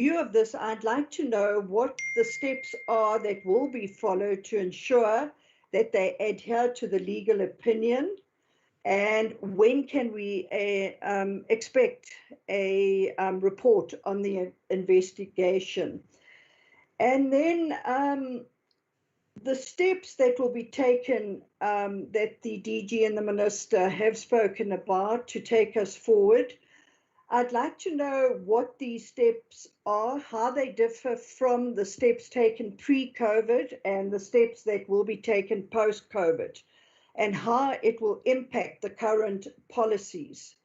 view of this, I'd like to know what the steps are that will be followed to ensure that they adhere to the legal opinion, and when can we expect a report on the investigation. And then the steps that will be taken, that the DG and the Minister have spoken about to take us forward. I'd like to know what these steps are, how they differ from the steps taken pre-COVID and the steps that will be taken post-COVID, and how it will impact the current policies.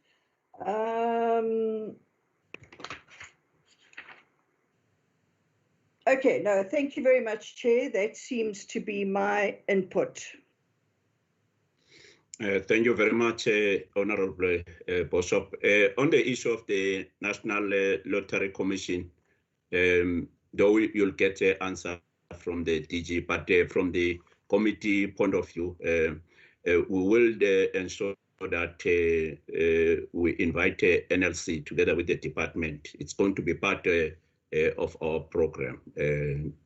Okay, no, thank you very much, Chair. That seems to be my input. Thank you very much, Honorable Bishop. On the issue of the National Lottery Commission, though you'll get an answer from the DG, but from the committee point of view, we will ensure that we invite NLC together with the department. It's going to be part of our program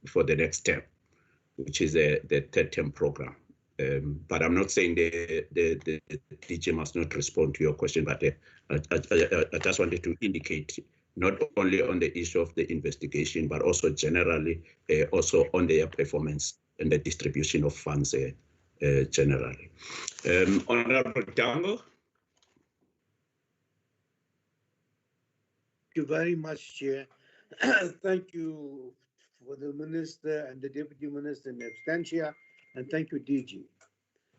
for the next term, which is the third term program. But I'm not saying the DG must not respond to your question, but I just wanted to indicate not only on the issue of the investigation, but also generally, also on their performance and the distribution of funds generally. Honorable Dango. Thank you very much, Chair. Thank you for the Minister and the Deputy Minister in absentia, and thank you, DG.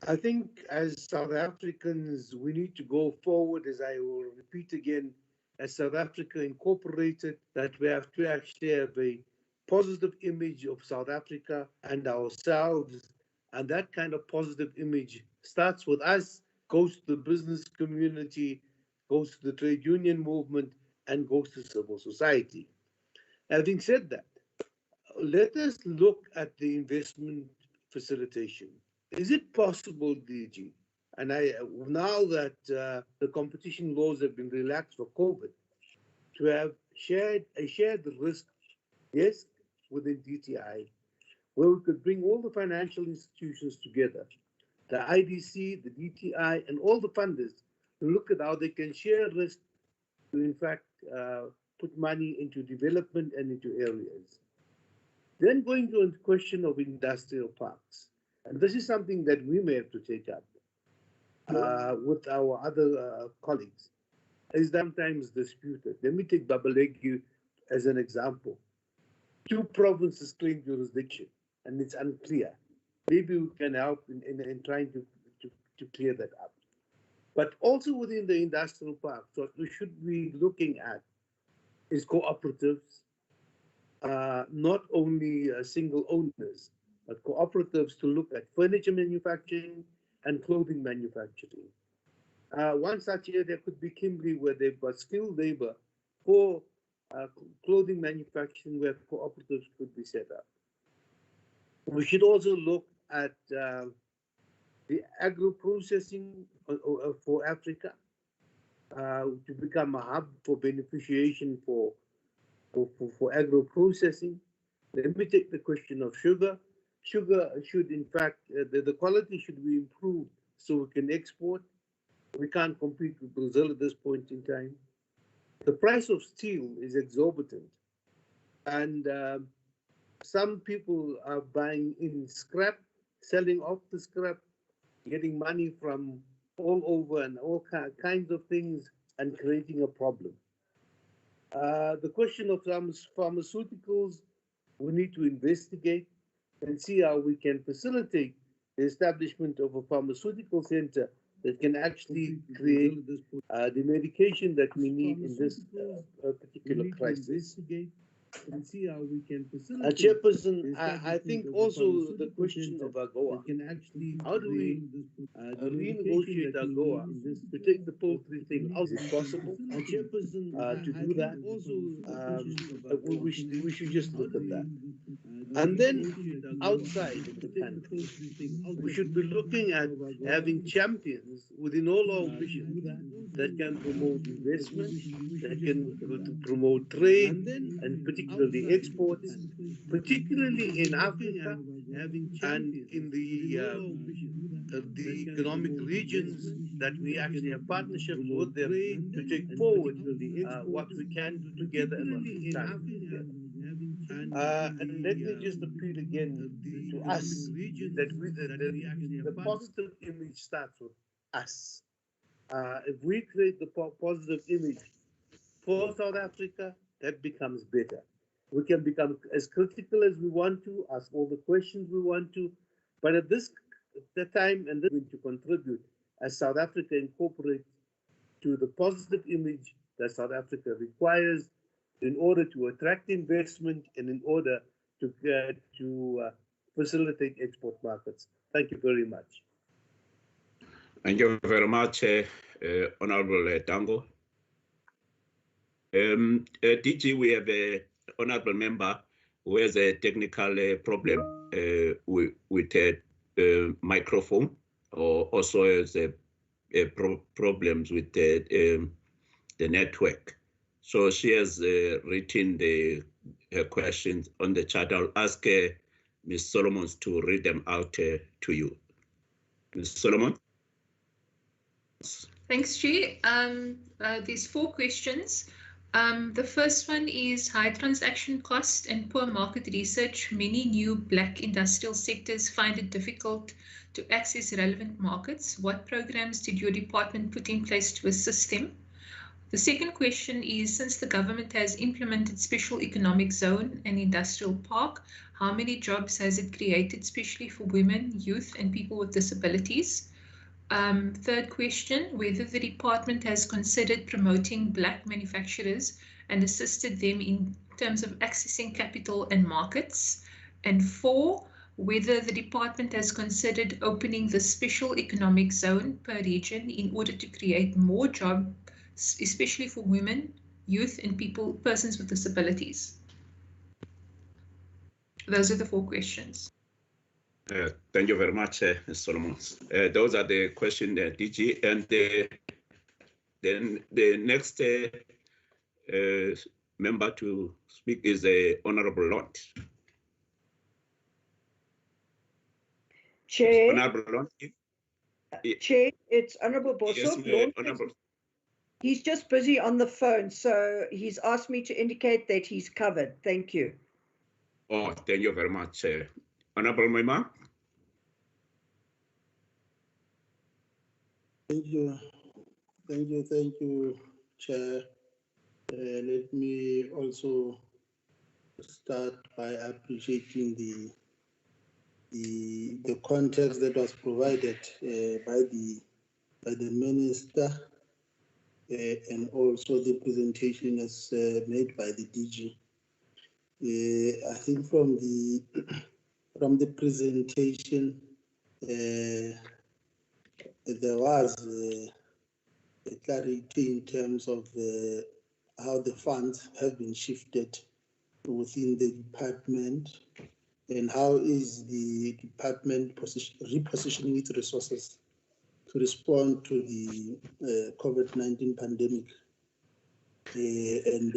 I think as South Africans, we need to go forward, as I will repeat again, as South Africa Incorporated, that we have to actually have a positive image of South Africa and ourselves. And that kind of positive image starts with us, goes to the business community, goes to the trade union movement, and goes to civil society. Having said that, let us look at the investment facilitation. Is it possible, DG, and now that the competition laws have been relaxed for COVID, to have a shared risk, yes, within DTI, where we could bring all the financial institutions together, the IDC, the DTI, and all the funders, to look at how they can share risk to, in fact, put money into development and into areas. Then going to the question of industrial parks. And this is something that we may have to take up with our other colleagues. Is sometimes disputed. Let me take Babalegi as an example. 2 provinces claim jurisdiction, and it's unclear. Maybe we can help in trying to clear that up. But also within the industrial park, what we should be looking at is cooperatives, not only single owners, but cooperatives to look at furniture manufacturing and clothing manufacturing. One such area could be Kimberley, where they've got skilled labor for clothing manufacturing, where cooperatives could be set up. We should also look at the agro-processing for Africa to become a hub for beneficiation for agro-processing. Let me take the question of sugar. Sugar should, in fact, the quality should be improved so we can export. We can't compete with Brazil at this point in time. The price of steel is exorbitant, and some people are buying in scrap, selling off the scrap, getting money from all over and all kinds of things, and creating a problem. The question of pharmaceuticals, we need to investigate and see how we can facilitate the establishment of a pharmaceutical center that can actually create the medication that we need in this particular crisis. And see how we can facilitate. Chairperson, I think also the question of AGOA. How do we renegotiate AGOA to take the poultry thing out? Is it possible to do that? We should just look at that. And then outside of the country, we should be looking at having champions within all our visions that can promote investment, that can promote trade, and particularly particularly exports, particularly in Africa and in the economic regions that we actually have partnerships with them to take forward what we can do together and what we can't do together. And let me just appeal again to us that the positive image starts with us. If we create the positive image for South Africa, that becomes better. We can become as critical as we want to, ask all the questions we want to, but at the time and then to contribute as South Africa incorporates to the positive image that South Africa requires in order to attract investment and in order to facilitate export markets. Thank you very much. Thank you very much, Honorable Tango. DG, we have an honorable member who has a technical problem with a microphone, or also has problems with the network. So she has written her questions on the chat. I'll ask Ms. Solomons to read them out to you. Ms. Solomon? Thanks, Chair. There's 4 questions. The first one is high transaction cost and poor market research. Many new black industrial sectors find it difficult to access relevant markets. What programs did your department put in place to assist them? The second question is, since the government has implemented special economic zone and industrial park, how many jobs has it created, especially for women, youth, and people with disabilities? Third question, whether the department has considered promoting black manufacturers and assisted them in terms of accessing capital and markets. And 4, whether the department has considered opening the special economic zone per region in order to create more jobs, especially for women, youth, and persons with disabilities. Those are the 4 questions. Thank you very much, Ms. Solomon. Those are the questions, DG. And then the next member to speak is the Honorable Lord. Chair. Honorable Lord. Chair, it's Honorable Boshoff. Yes, Honorable. He's just busy on the phone, so he's asked me to indicate that he's covered. Thank you. Oh, thank you very much. Honorable Moima. Thank you, Chair. Let me also start by appreciating the context that was provided by the Minister and also the presentation as made by the DG. I think from the presentation, there was a clarity in terms of how the funds have been shifted within the department and how is the department repositioning its resources to respond to the COVID-19 pandemic, and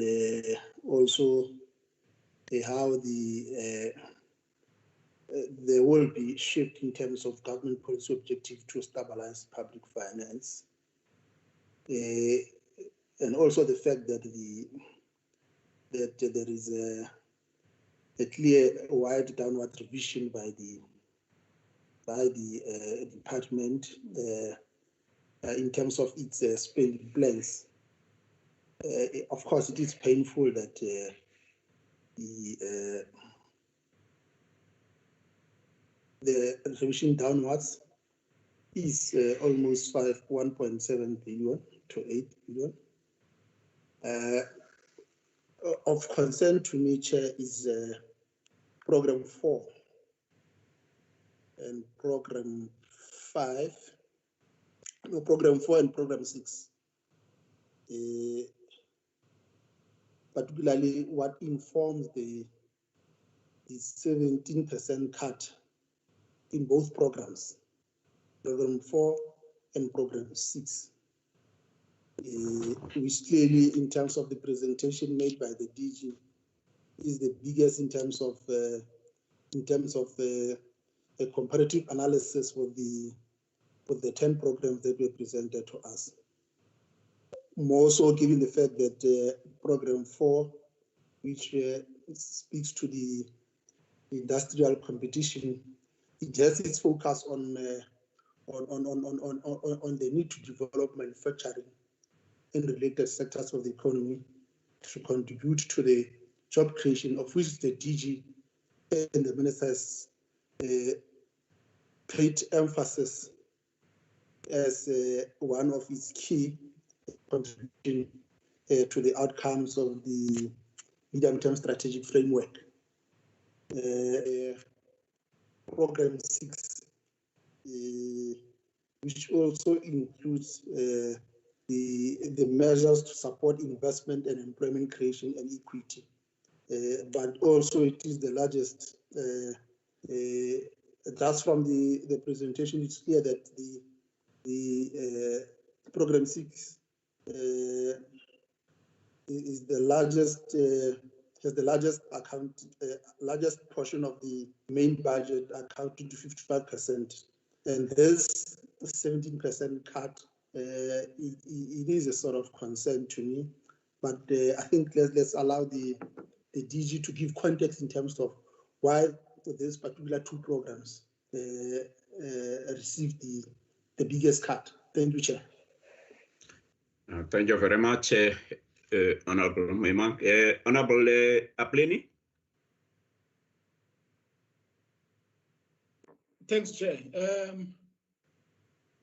also how there will be shift in terms of government policy objective to stabilize public finance, and also the fact that there is a clear wide downward revision by the department in terms of its spending plans. Of course, it is painful that the revision downwards is almost 1.7 billion to 8 billion. Of concern to me, Chair, is Program 4 and Program 5, no, Program 4 and Program 6. Particularly what informs the 17% cut in both programs, Program 4 and Program 6. Which clearly, in terms of the presentation made by the DG, is the biggest in terms of a comparative analysis with the 10 programs that were presented to us. More so given the fact that program 4, which speaks to the industrial competition, it has its focus on the need to develop manufacturing and related sectors of the economy to contribute to the job creation, of which the DG and the ministers paid emphasis as one of its key contribution to the outcomes of the medium-term strategic framework. Program 6, which also includes the measures to support investment and employment creation and equity. But also it is the largest, just from the presentation, it's clear that the program 6 is the largest, has the largest portion of the main budget, accounting to 55%. And this 17% cut, it is a sort of concern to me. But I think let's allow the DG to give context in terms of why these particular 2 programs received the biggest cut. Thank you, Chair. Thank you very much, Honorable Memang. Honorable Apleni. Thanks, Chair.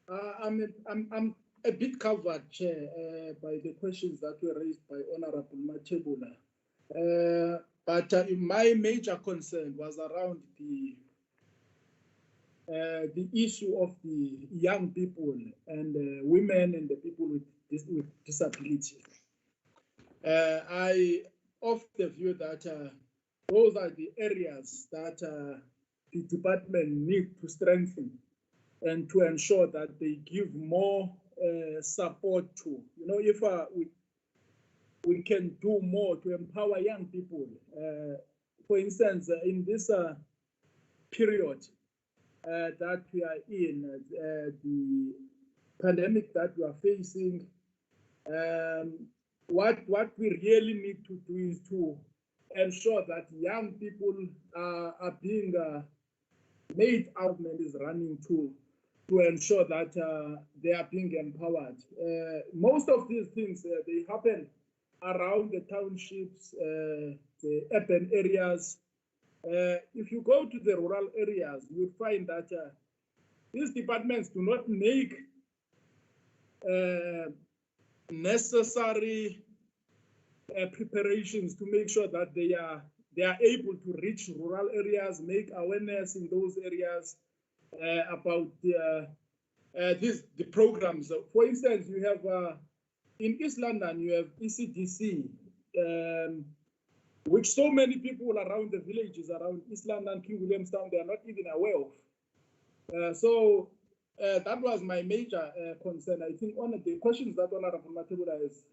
I'm a bit covered, Chair, by the questions that were raised by Honorable Matebula. But my major concern was around the issue of the young people and women and the people with disability. I of the view that those are the areas that the department need to strengthen and to ensure that they give more support to. You know, if we can do more to empower young people. For instance, in this period that we are in, the pandemic that we are facing, what we really need to do is to ensure that young people are being made argument is running to ensure that they are being empowered. Most of these things, they happen around the townships, the urban areas. If you go to the rural areas, you'll find that these departments do not make necessary preparations to make sure that they are able to reach rural areas, make awareness in those areas about the programs. For instance, you have in East London, you have ECDC, which so many people around the villages around East London, King Williamstown, they are not even aware of. So that was my major concern. I think one of the questions that Honorable Matebula has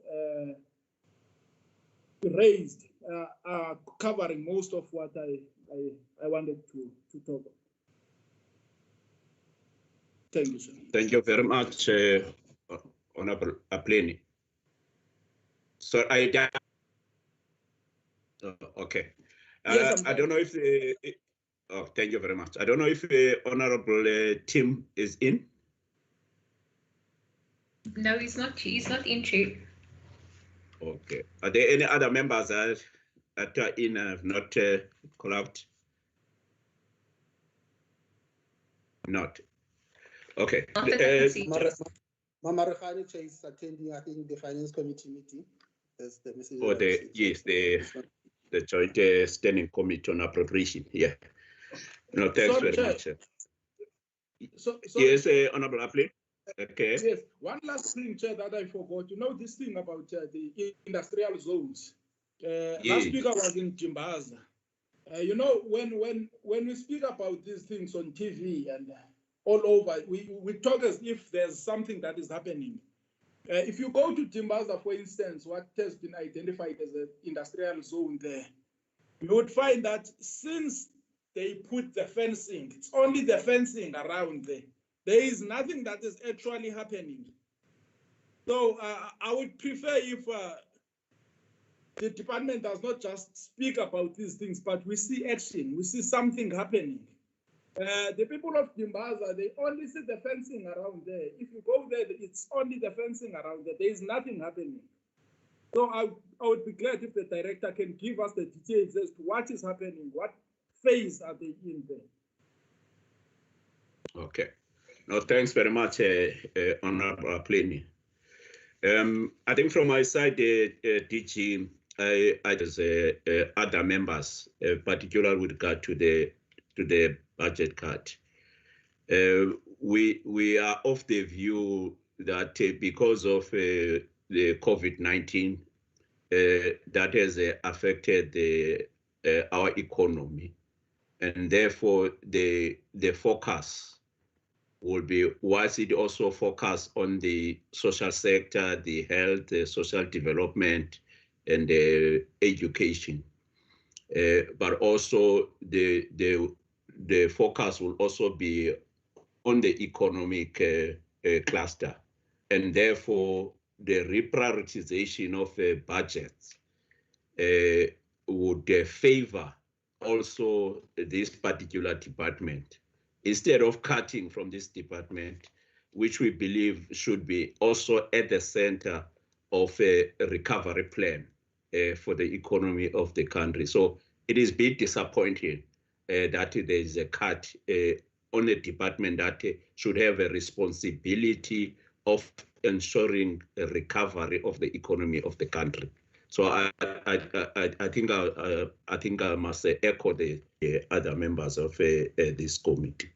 raised are covering most of what I wanted to talk about. Thank you, sir. Thank you very much, Honorable Apleni. So okay. Yes, I don't know if oh, thank you very much. I don't know if Honorable Tim is in. No, he's not. He's not in, Chair. Okay. Are there any other members that are in and have not called out? Not. Okay. Mama Rekhani is attending, I think, the Finance Committee meeting. That's the message. Oh, yes, the Joint Standing Committee on Appropriation. Yeah. No, thanks very much. Yes, Honorable Apley. Okay. Yes, one last thing, Chair, that I forgot. You know this thing about the industrial zones. Last speaker was in Jimbaza. You know, when we speak about these things on TV and all over, we talk as if there's something that is happening. If you go to Jimbaza, for instance, what has been identified as an industrial zone there, you would find that since they put the fencing, it's only the fencing around there. There is nothing that is actually happening. So I would prefer if the department does not just speak about these things, but we see action, we see something happening. The people of Dimbaza, they only see the fencing around there. If you go there, it's only the fencing around there. There is nothing happening. So I would be glad if the director can give us the details as to what is happening, what phase are they in there. Okay. No, thanks very much, Honorable Plenty. I think from my side, DG, as other members, particularly with regard to the budget cut, we are of the view that because of the COVID-19, that has affected our economy, and therefore the focus will be, was it also focus on the social sector, the health, the social development, and the education. But also the focus will also be on the economic cluster. And therefore, the reprioritization of budgets would favor also this particular department, instead of cutting from this department, which we believe should be also at the center of a recovery plan for the economy of the country. So it is a bit disappointing that there is a cut on a department that should have a responsibility of ensuring a recovery of the economy of the country. So I think I must echo the other members of this committee.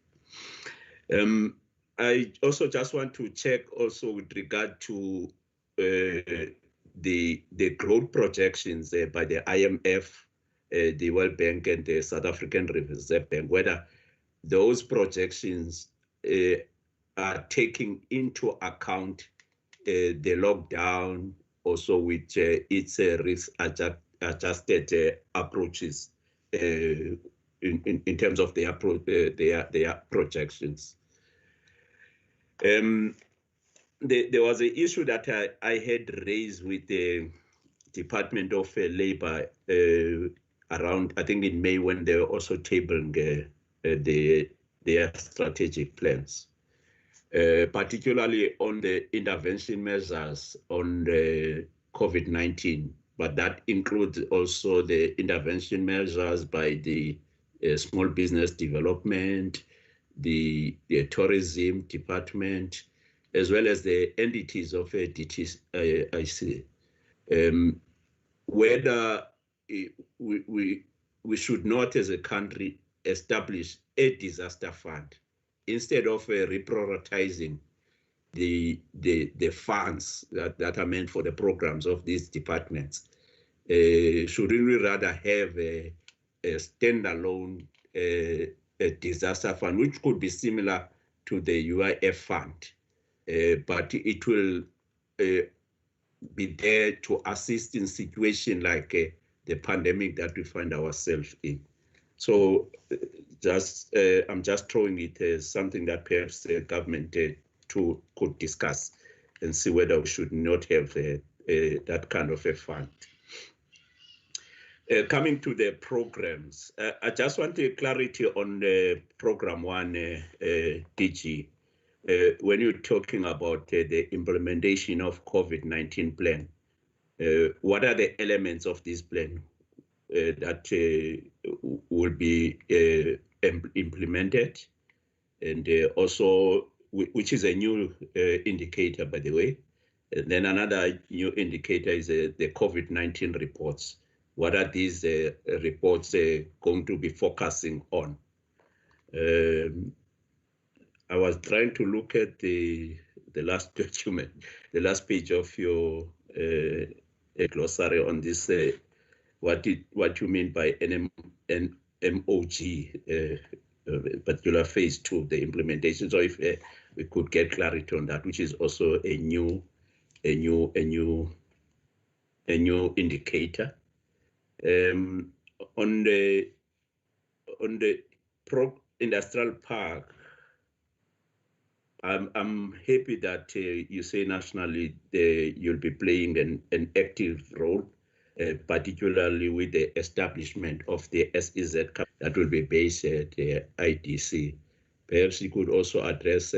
I also just want to check also with regard to the growth projections by the IMF, the World Bank, and the South African Reserve Bank, whether those projections are taking into account the lockdown, also with its risk-adjusted approaches in terms of their projections. There was an issue that I had raised with the Department of Labor around, I think in May, when they were also tabling their strategic plans. Particularly on the intervention measures on the COVID-19, but that includes also the intervention measures by the small business development, the tourism department, as well as the entities of DTIC. Whether we should not, as a country, establish a disaster fund instead of reprioritizing the funds that are meant for the programs of these departments. Shouldn't we rather have a standalone disaster fund, which could be similar to the UIF fund, but it will be there to assist in situations like the pandemic that we find ourselves in. So I'm just throwing it as something that perhaps the government could discuss and see whether we should not have that kind of a fund. Coming to the programs, I just want clarity on the program 1, DG. When you're talking about the implementation of COVID-19 plan, what are the elements of this plan that will be implemented, and also, which is a new indicator, by the way. And then another new indicator is the COVID-19 reports. What are these reports going to be focusing on? I was trying to look at the last document, the last page of your glossary on this. What you mean by MOG, particular phase 2, the implementation. So if we could get clarity on that, which is also a new indicator. On on the industrial park, I'm happy that you say nationally you'll be playing an active role, particularly with the establishment of the SEZ that will be based at the IDC. Perhaps you could also address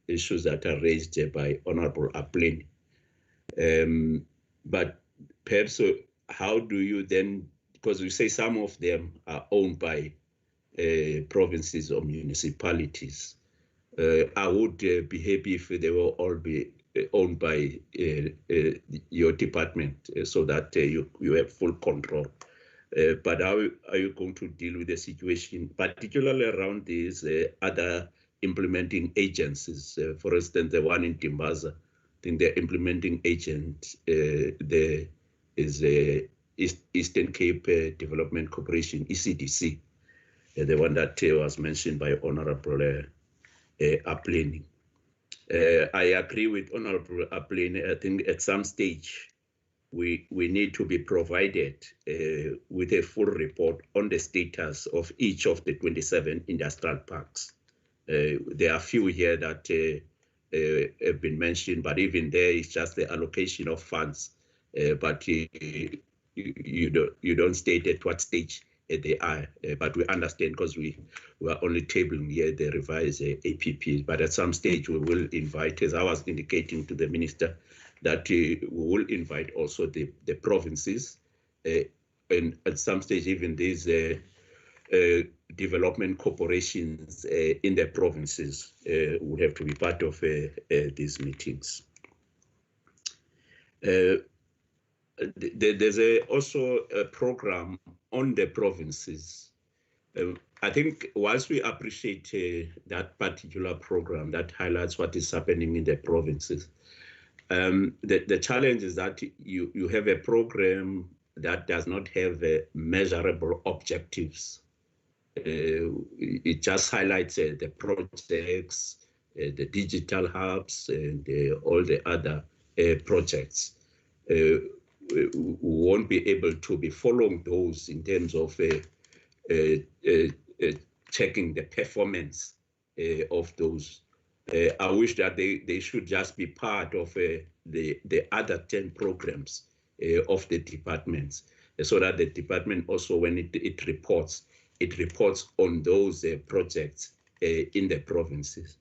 issues that are raised by Honorable Aplin. But perhaps how do you then, because you say some of them are owned by provinces or municipalities. I would be happy if they will all be owned by your department so that you have full control. But how are you going to deal with the situation, particularly around these other implementing agencies? For instance, the one in Timbaza, I think the implementing agent there is Eastern Cape Development Corporation, ECDC, the one that was mentioned by Honorable Aplin. I agree with Honorable Aplin. I think at some stage we need to be provided with a full report on the status of each of the 27 industrial parks. There are a few here that have been mentioned, but even there it's just the allocation of funds. But you don't state at what stage they are, but we understand because we are only tabling here the revised APPs. But at some stage we will invite, as I was indicating to the minister, that we will invite also the provinces, and at some stage even these development corporations in the provinces will have to be part of these meetings. There's also a program on the provinces. I think whilst we appreciate that particular program that highlights what is happening in the provinces, the challenge is that you have a program that does not have measurable objectives. It just highlights the projects, the digital hubs, and all the other projects. We won't be able to be following those in terms of checking the performance of those. I wish that they should just be part of the other 10 programs of the departments, so that the department also, when it reports on those projects in the provinces.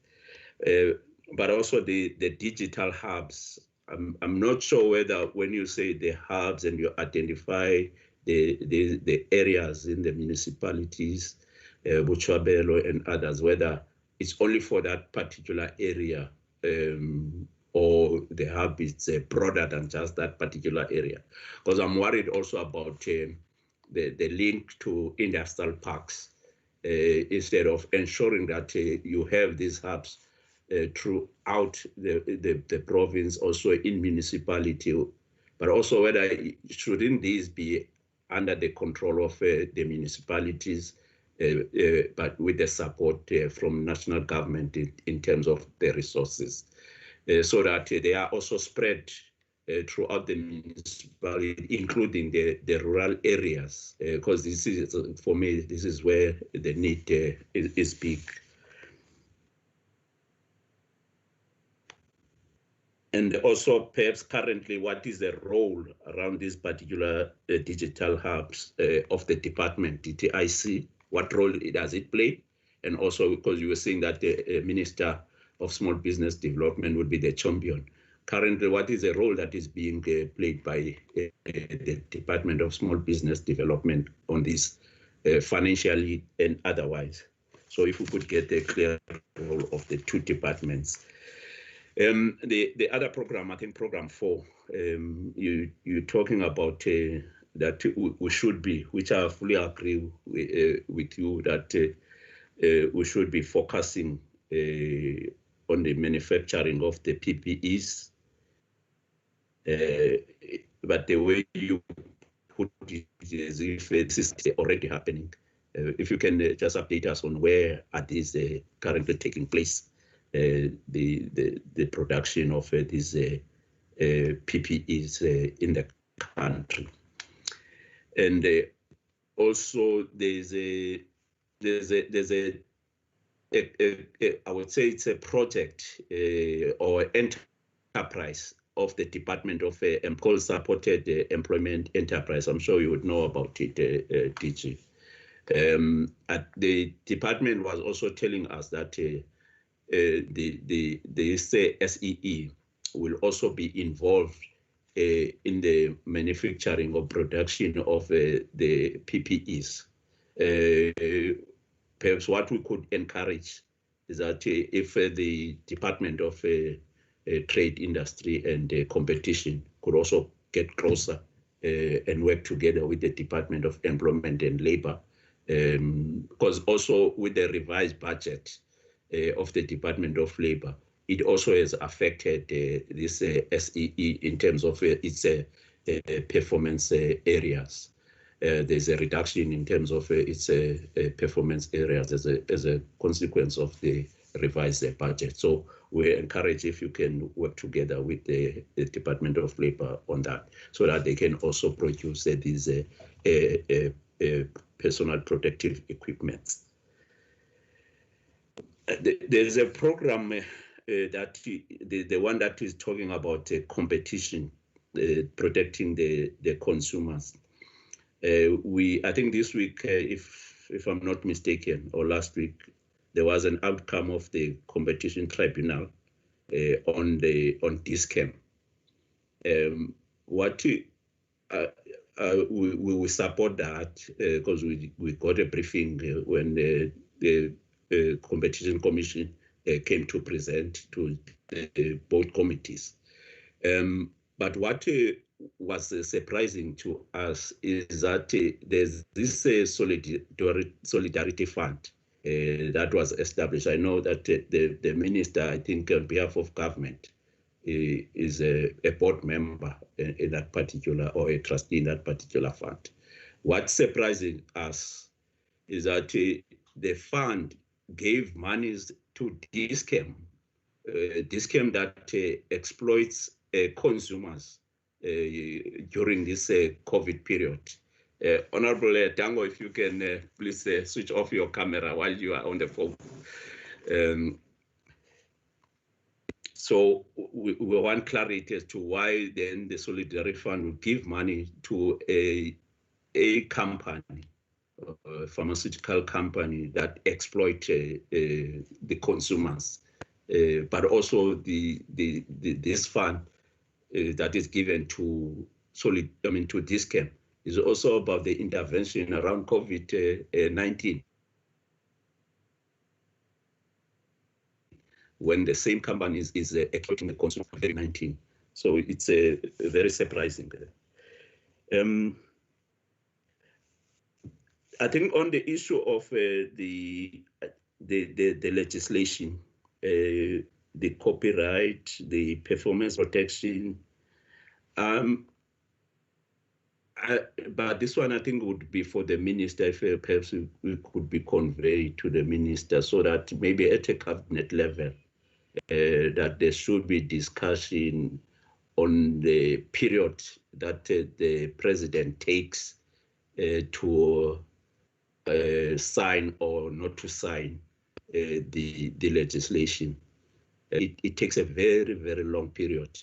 But also the digital hubs. I'm not sure whether when you say the hubs and you identify the areas in the municipalities, Buchwabelo and others, whether it's only for that particular area or the hub is broader than just that particular area. Because I'm worried also about the link to industrial parks, instead of ensuring that you have these hubs throughout the province, also in municipality, but also whether shouldn't these be under the control of the municipalities, but with the support from national government in terms of the resources, so that they are also spread throughout the municipality, including the rural areas, because this is, for me, this is where the need is big. And also, perhaps currently, what is the role around these particular digital hubs of the department, DTIC? What role does it play? And also, because you were saying that the Minister of Small Business Development would be the champion. Currently, what is the role that is being played by the Department of Small Business Development on this, financially and otherwise? So if we could get a clear role of the two departments. The other program, I think program 4, you're talking about that we should be, which I fully agree with you, that we should be focusing on the manufacturing of the PPEs. But the way you put it is if this is already happening. If you can just update us on where are these currently taking place, the production of these PPEs in the country. And also there's a I would say it's a project or enterprise of the Department of Employment Supported Employment Enterprise. I'm sure you would know about it, DG. The department was also telling us that the SEE will also be involved in the manufacturing or production of the PPEs. Perhaps what we could encourage is that if the Department of Trade, Industry and Competition could also get closer and work together with the Department of Employment and Labor, because also with the revised budget of the Department of Labor, it also has affected this SEE in terms of its performance areas. There's a reduction in terms of its performance areas as a consequence of the revised budget. So we encourage if you can work together with the Department of Labor on that, so that they can also produce these personal protective equipment. There's a program that the one that is talking about competition, protecting the consumers. I think this week, if I'm not mistaken, or last week, there was an outcome of the competition tribunal on Discam. We will support that because we got a briefing when the competition commission came to present to both committees. But what was surprising to us is that there's this solidarity fund that was established. I know that the minister, I think on behalf of government, is a board member in that particular, or a trustee in that particular fund. What's surprising us is that the fund gave monies to Discam that exploits consumers during this COVID period. Honorable Tango, if you can please switch off your camera while you are on the phone. So we want clarity as to why then the Solidarity Fund will give money to a company, a pharmaceutical company that exploit the consumers, but also this fund that is given to to Discam is also about the intervention around COVID-19. When the same company is exploiting the consumer for COVID-19. So it's very surprising. I think on the issue of the legislation, the copyright, the performance protection, but this one I think would be for the minister, if perhaps we could be conveyed to the minister, so that maybe at a cabinet level, that there should be discussion on the period that the president takes to sign or not to sign the legislation. It takes a very, very long period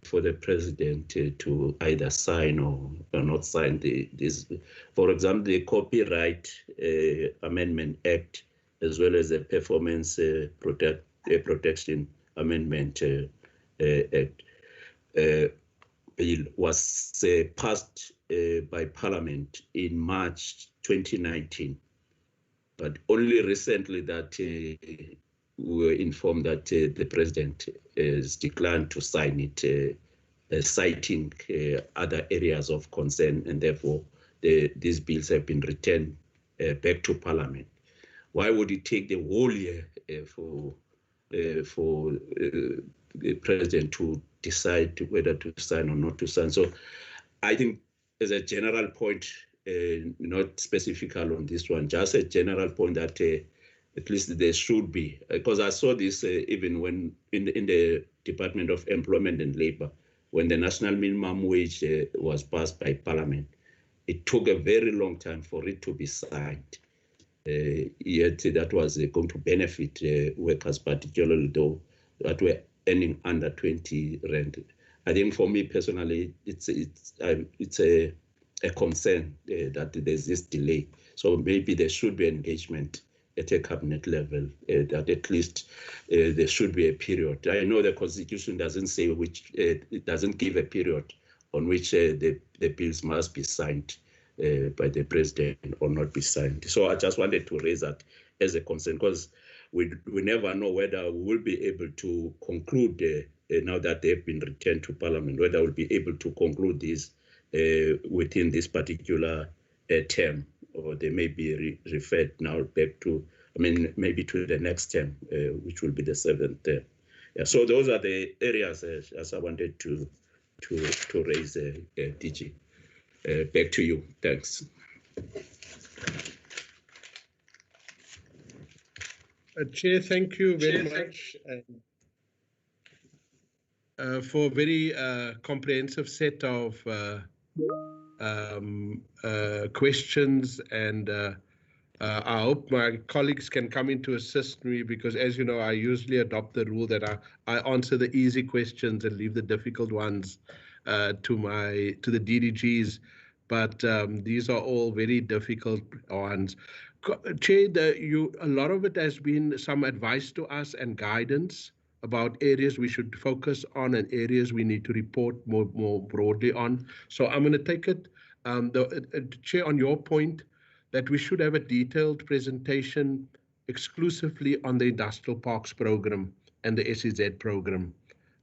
for the president to either sign or not sign this. For example, the Copyright Amendment Act, as well as the Performance Protection Amendment Act bill was passed by Parliament in March 2019, but only recently that we were informed that the president has declined to sign it, citing other areas of concern, and therefore these bills have been returned back to Parliament. Why would it take the whole year for the president to decide whether to sign or not to sign? So I think as a general point, not specific on this one, just a general point that at least there should be, because I saw this even when in the Department of Employment and Labor, when the national minimum wage was passed by Parliament, it took a very long time for it to be signed. Yet that was going to benefit workers, particularly those that were earning under 20 rand. I think for me personally, it's a concern that there's this delay. So maybe there should be engagement at a cabinet level, that at least there should be a period. I know the Constitution doesn't say which, it doesn't give a period on which the bills must be signed by the president or not be signed. So I just wanted to raise that as a concern, because we never know whether we will be able to conclude now that they've been returned to Parliament, whether we'll be able to conclude this within this particular term, or they may be referred now back to, I mean, maybe to the next term, which will be the 7th term. Yeah, so those are the areas as I wanted to raise, DG. Back to you. Thanks. Chair, thank you very much for a very comprehensive set of questions, and I hope my colleagues can come in to assist me, because as you know, I usually adopt the rule that I answer the easy questions and leave the difficult ones to the DDGs, but these are all very difficult ones. Chair, a lot of it has been some advice to us and guidance about areas we should focus on and areas we need to report more broadly on. So I'm going to take it, Chair, on your point that we should have a detailed presentation exclusively on the Industrial Parks program and the SEZ program.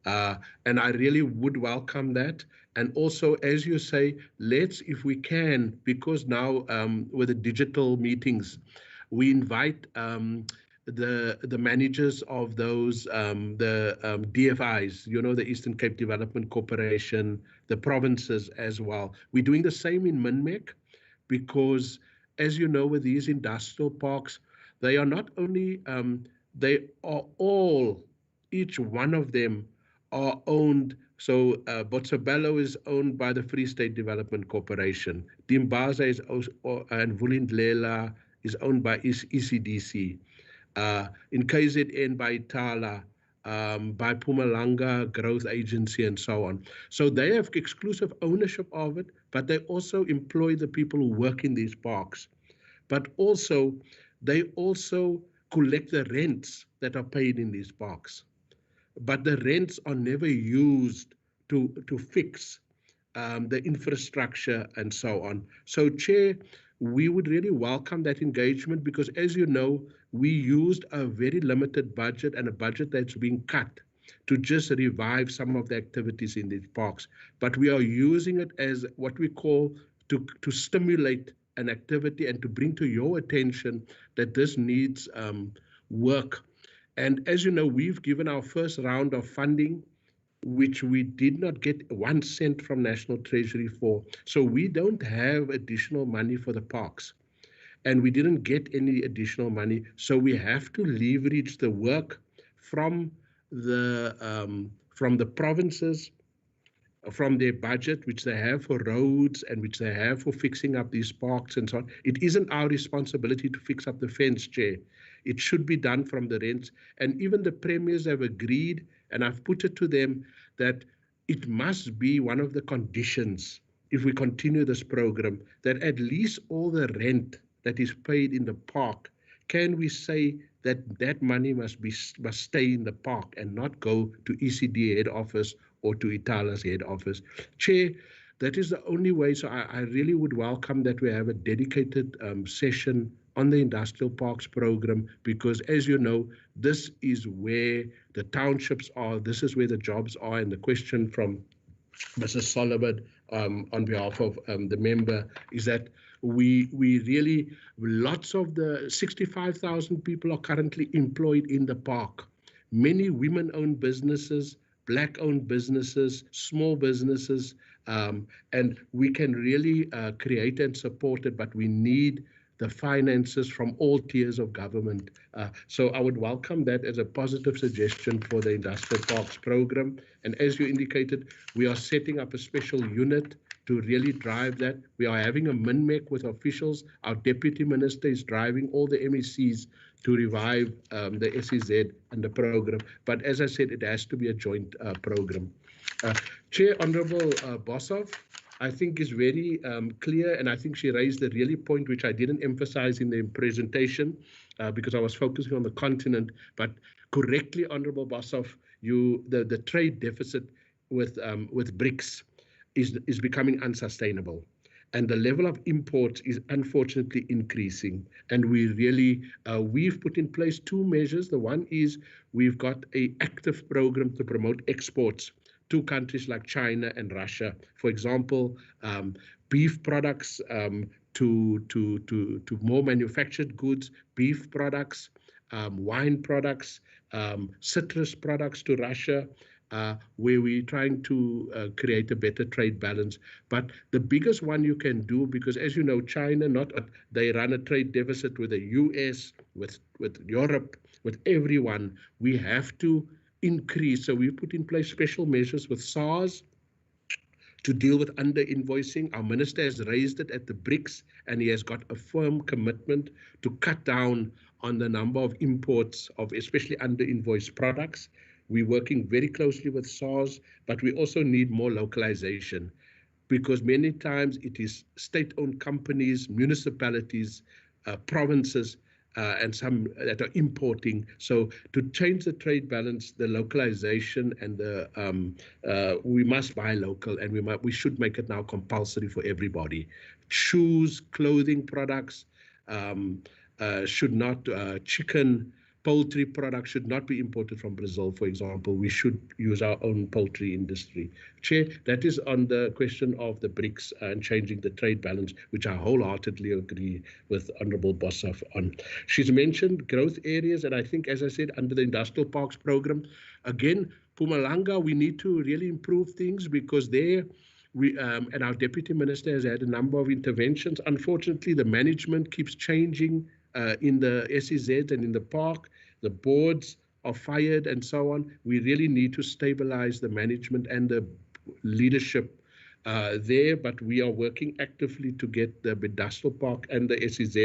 And I really would welcome that. And also, as you say, let's, if we can, because now with the digital meetings, we invite the managers of those, DFIs, you know, the Eastern Cape Development Corporation, the provinces as well. We're doing the same in Minmec, because as you know, with these industrial parks, they are not only, they are all, each one of them are owned. So Botshabelo is owned by the Free State Development Corporation. Dimbaza is and Vulindlela is owned by ECDC. In KZN by Itala, by Mpumalanga Growth Agency, and so on. So they have exclusive ownership of it, but they also employ the people who work in these parks. But also, they also collect the rents that are paid in these parks. But the rents are never used to fix the infrastructure and so on. So, Chair, we would really welcome that engagement, because as you know, we used a very limited budget and a budget that's being cut to just revive some of the activities in these parks. But we are using it as what we call to stimulate an activity and to bring to your attention that this needs work. And as you know, we've given our first round of funding, which we did not get 1 cent from National Treasury for. So we don't have additional money for the parks, and we didn't get any additional money. So we have to leverage the work from the provinces, from their budget, which they have for roads and which they have for fixing up these parks and so on. It isn't our responsibility to fix up the fence, Chair. It should be done from the rents. And even the premiers have agreed, and I've put it to them, that it must be one of the conditions, if we continue this program, that at least all the rent that is paid in the park, can we say that that money must stay in the park and not go to ECD head office or to Itala's head office? Chair, that is the only way. So I really would welcome that we have a dedicated session on the Industrial Parks program, because as you know, this is where the townships are, this is where the jobs are. And the question from Mrs. Solomon on behalf of the member is that we really, lots of the 65,000 people are currently employed in the park. Many women-owned businesses, Black-owned businesses, small businesses, and we can really create and support it, but we need the finances from all tiers of government. So I would welcome that as a positive suggestion for the Industrial Parks program. And as you indicated, we are setting up a special unit to really drive that. We are having a MINMEC with officials. Our deputy minister is driving all the MECs to revive the SEZ and the program. But as I said, it has to be a joint program. Chair, Honorable Boshoff, I think is very clear, and I think she raised a really point which I didn't emphasize in the presentation because I was focusing on the continent, but correctly, Honorable Boshoff, the trade deficit with BRICS is becoming unsustainable. And the level of imports is unfortunately increasing. And we really, we've put in place two measures. The one is we've got an active program to promote exports to countries like China and Russia. For example, beef products to more manufactured goods, beef products, wine products, citrus products to Russia, where we're trying to create a better trade balance. But the biggest one you can do, because as you know, China, they run a trade deficit with the US, with Europe, with everyone. We have to increase. So we put in place special measures with SARS to deal with under-invoicing. Our minister has raised it at the BRICS, and he has got a firm commitment to cut down on the number of imports of especially under-invoiced products. We're working very closely with SARS, but we also need more localization, because many times it is state-owned companies, municipalities, provinces, and some that are importing. So to change the trade balance, the localization and we must buy local, and we should make it now compulsory for everybody. Shoes, clothing products should not, chicken, poultry products should not be imported from Brazil, for example. We should use our own poultry industry. Chair, that is on the question of the BRICS and changing the trade balance, which I wholeheartedly agree with Honorable Boshoff on. She's mentioned growth areas, and I think, as I said, under the Industrial Parks program, again, Mpumalanga, we need to really improve things, because there, and our deputy minister has had a number of interventions. Unfortunately, the management keeps changing in the SEZ and in the park. The boards are fired and so on. We really need to stabilize the management and the leadership there, but we are working actively to get the industrial park and the SEZ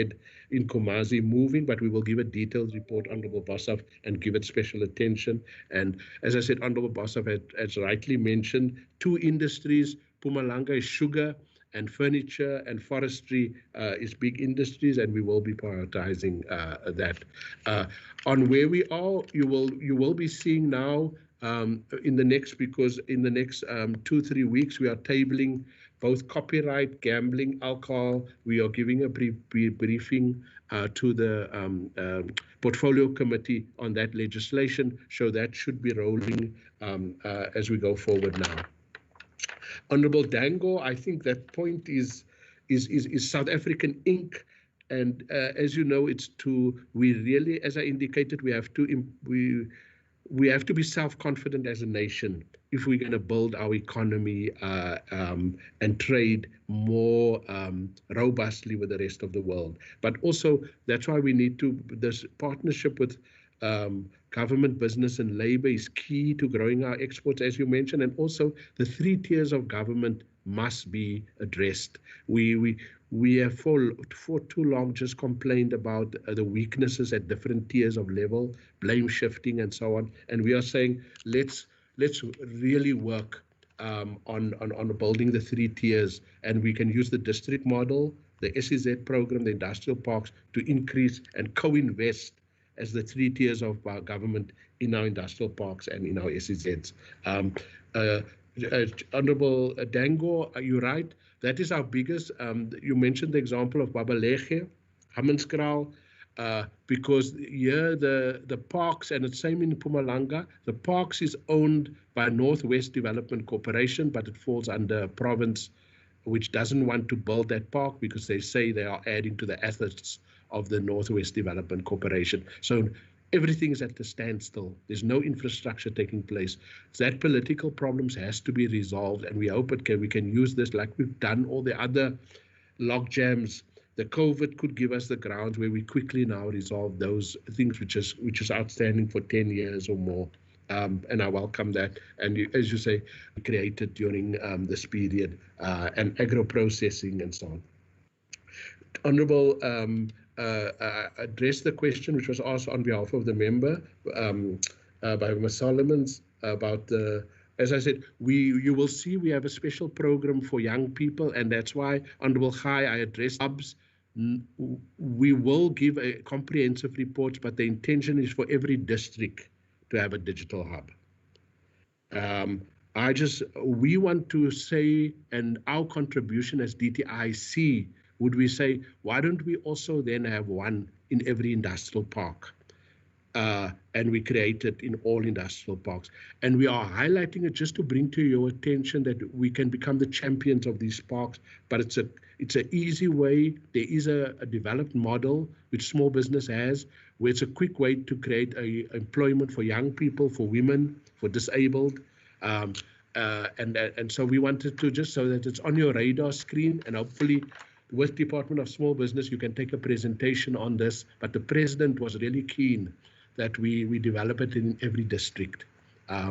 in Komazi moving, but we will give a detailed report, Honorable Boshoff, and give it special attention. And as I said, Honorable Boshoff has rightly mentioned, two industries. Mpumalanga is sugar, and furniture and forestry is big industries, and we will be prioritizing that. On where we are, you will be seeing now in the next 2-3 weeks, we are tabling both copyright, gambling, alcohol. We are giving a briefing to the portfolio committee on that legislation, so that should be rolling as we go forward now. Honorable Dango, I think that point is South African Inc. And as you know, we really, as I indicated, we have to be self-confident as a nation if we're going to build our economy and trade more robustly with the rest of the world. But also, that's why we need this partnership with government, business, and labor is key to growing our exports, as you mentioned, and also the 3 tiers of government must be addressed. We have for too long just complained about the weaknesses at different tiers of level, blame shifting, and so on. And we are saying let's really work on building the 3 tiers, and we can use the district model, the SEZ program, the industrial parks to increase and co-invest as the 3 tiers of government in our industrial parks and in our SEZs. Honorable Dango, you're right. That is our biggest. You mentioned the example of Babalege, Hammanskraal, because here the parks, and it's same in Mpumalanga, the parks is owned by Northwest Development Corporation, but it falls under a province which doesn't want to build that park because they say they are adding to the assets of the Northwest Development Corporation. So everything is at the standstill. There's no infrastructure taking place. So that political problems has to be resolved, and we hope we can use this like we've done all the other log jams. The COVID could give us the grounds where we quickly now resolve those things which is outstanding for 10 years or more. And I welcome that. And as you say, created during this period, and agro-processing and so on. Honourable addressed the question which was asked on behalf of the member by Ms. Solomons about the, as I said, you will see we have a special program for young people, and that's why, Honourable Khai, I addressed hubs. We will give a comprehensive report, but the intention is for every district to have a digital hub. We want to say, and our contribution as DTIC, would we say, why don't we also then have one in every industrial park? And we create it in all industrial parks. And we are highlighting it just to bring to your attention that we can become the champions of these parks, but it's an easy way. There is a developed model which small business has, where it's a quick way to create employment for young people, for women, for disabled. And so we wanted to, just so that it's on your radar screen, and hopefully with Department of Small Business, you can take a presentation on this. But the president was really keen that we develop it in every district.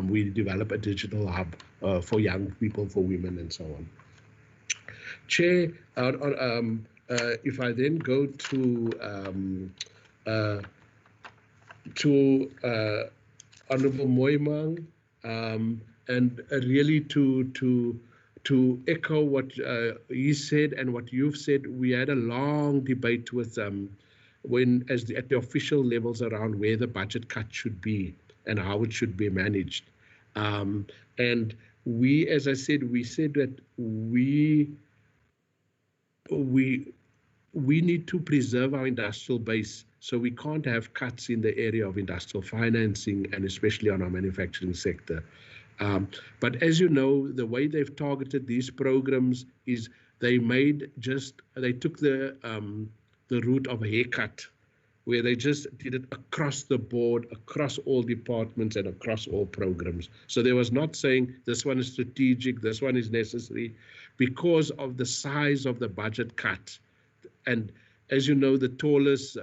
We develop a digital hub for young people, for women, and so on. Chair, if I then go to Honourable Moimang, and really to echo what he said and what you've said, we had a long debate with at the official levels around where the budget cut should be and how it should be managed. And we, as I said, we said that we need to preserve our industrial base, so we can't have cuts in the area of industrial financing, and especially on our manufacturing sector. But as you know, the way they've targeted these programs is they took the route of a haircut, where they just did it across the board, across all departments and across all programs. So there was not saying this one is strategic, this one is necessary, because of the size of the budget cut. And as you know, the tallest